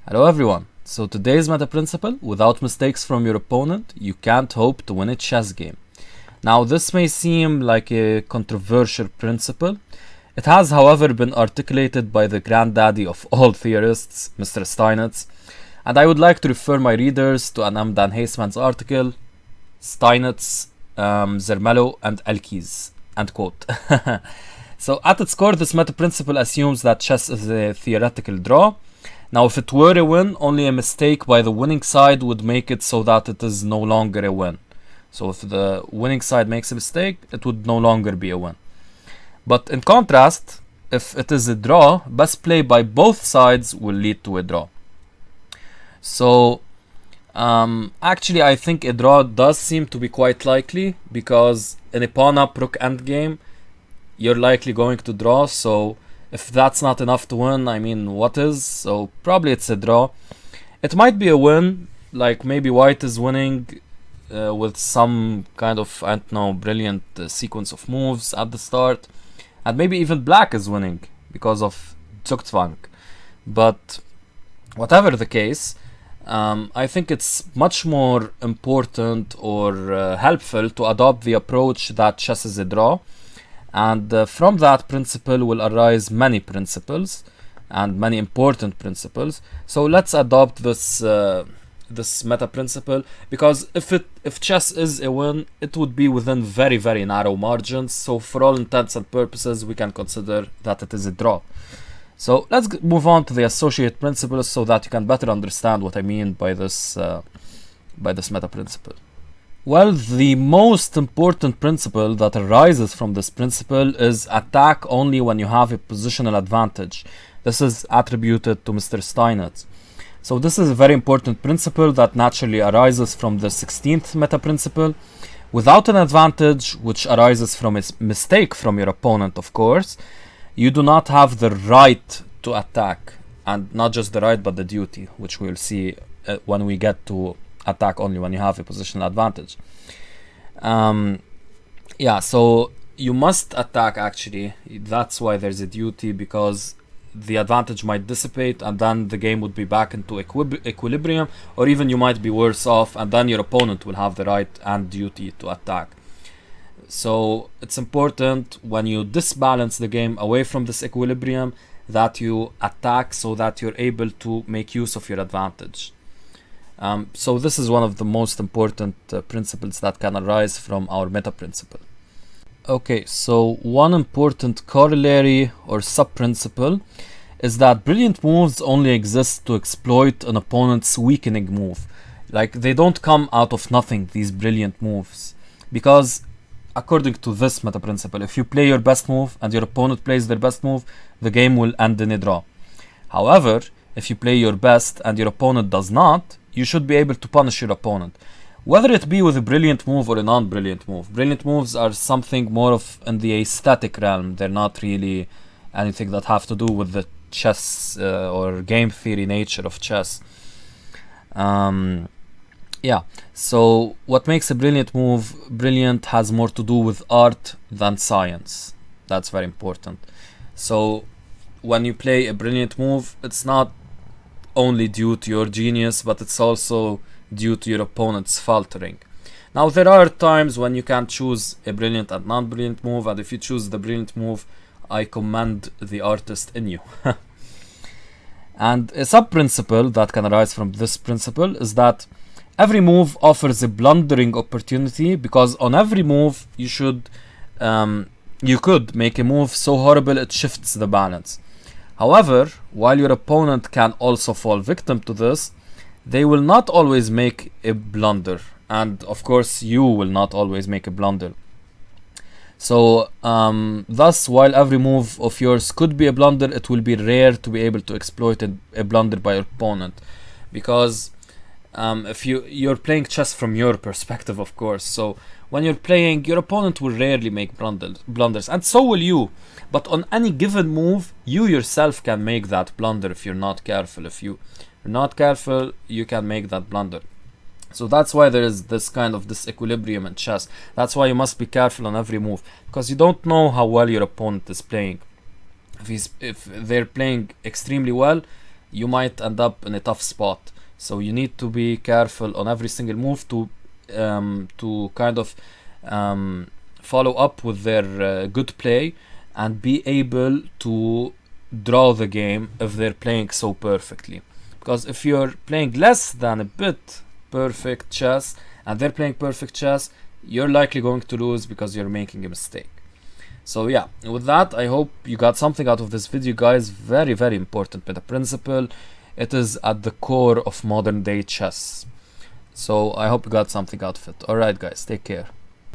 Hello everyone. So today's meta principle: without mistakes from your opponent, you can't hope to win a chess game. Now this may seem like a controversial principle. It has, however, been articulated by the granddaddy of all theorists, Mr. Steinitz, and I would like to refer my readers to NM Dan Heisman's article, Steinitz, Zermelo, and Elkies, end quote. So at its core, this meta principle assumes that chess is a theoretical draw. Now, if it were a win, only a mistake by the winning side would make it so that it is no longer a win. So if the winning side makes a mistake, it would no longer be a win. But in contrast, if it is a draw, best play by both sides will lead to a draw. So actually, I think a draw does seem to be quite likely, because in a pawn-up rook endgame, you're likely going to draw. So if that's not enough to win, I mean, what is? So probably it's a draw. It might be a win, like maybe white is winning with some kind of, I don't know, brilliant sequence of moves at the start. And maybe even black is winning because of Zugzwang. But whatever the case, I think it's much more important or helpful to adopt the approach that chess is a draw. And from that principle will arise many principles and many important principles. So let's adopt this this meta principle, because if chess is a win, it would be within very, very narrow margins. So for all intents and purposes, we can consider that it is a draw. So let's move on to the associate principles so that you can better understand what I mean by this meta principle. Well, the most important principle that arises from this principle is attack only when you have a positional advantage. This is attributed to Mr. Steinitz. So this is a very important principle that naturally arises from the 16th meta principle. Without an advantage, which arises from a mistake from your opponent, of course, you do not have the right to attack. And not just the right, but the duty, which we'll see when we get to attack only when you have a positional advantage. So you must attack, actually. That's why there's a duty, because the advantage might dissipate and then the game would be back into equilibrium, or even you might be worse off and then your opponent will have the right and duty to attack. So it's important when you disbalance the game away from this equilibrium that you attack so that you're able to make use of your advantage. So this is one of the most important principles that can arise from our meta principle. Okay, so one important corollary or sub-principle is that brilliant moves only exist to exploit an opponent's weakening move. Like, they don't come out of nothing, these brilliant moves. Because according to this meta principle, if you play your best move and your opponent plays their best move, the game will end in a draw. However, if you play your best and your opponent does not, you should be able to punish your opponent, whether it be with a brilliant move or a non-brilliant move. Brilliant moves are something more of in the aesthetic realm. They're not really anything that have to do with the chess or game theory nature of chess. So what makes a brilliant move brilliant has more to do with art than science. That's very important. So when you play a brilliant move, it's not only due to your genius, but it's also due to your opponent's faltering. Now, there are times when you can choose a brilliant and non-brilliant move, and if you choose the brilliant move, I commend the artist in you. And a sub-principle that can arise from this principle is that every move offers a blundering opportunity, because on every move you could make a move so horrible it shifts the balance. However, while your opponent can also fall victim to this, they will not always make a blunder. And of course, you will not always make a blunder. So, thus, while every move of yours could be a blunder, it will be rare to be able to exploit a blunder by your opponent. Because if you're playing chess from your perspective, of course. So when you're playing, your opponent will rarely make blunders, and so will you. But on any given move, you yourself can make that blunder if you're not careful. If you're not careful, you can make that blunder. So that's why there is this kind of disequilibrium in chess. That's why you must be careful on every move, because you don't know how well your opponent is playing. If they're playing extremely well, you might end up in a tough spot. So you need to be careful on every single move to kind of follow up with their good play and be able to draw the game if they're playing so perfectly. Because if you're playing less than a bit perfect chess and they're playing perfect chess, you're likely going to lose because you're making a mistake. So yeah, with that, I hope you got something out of this video, guys. Very, very important meta principle. It is at the core of modern day chess. So I hope you got something out of it. Alright guys, take care.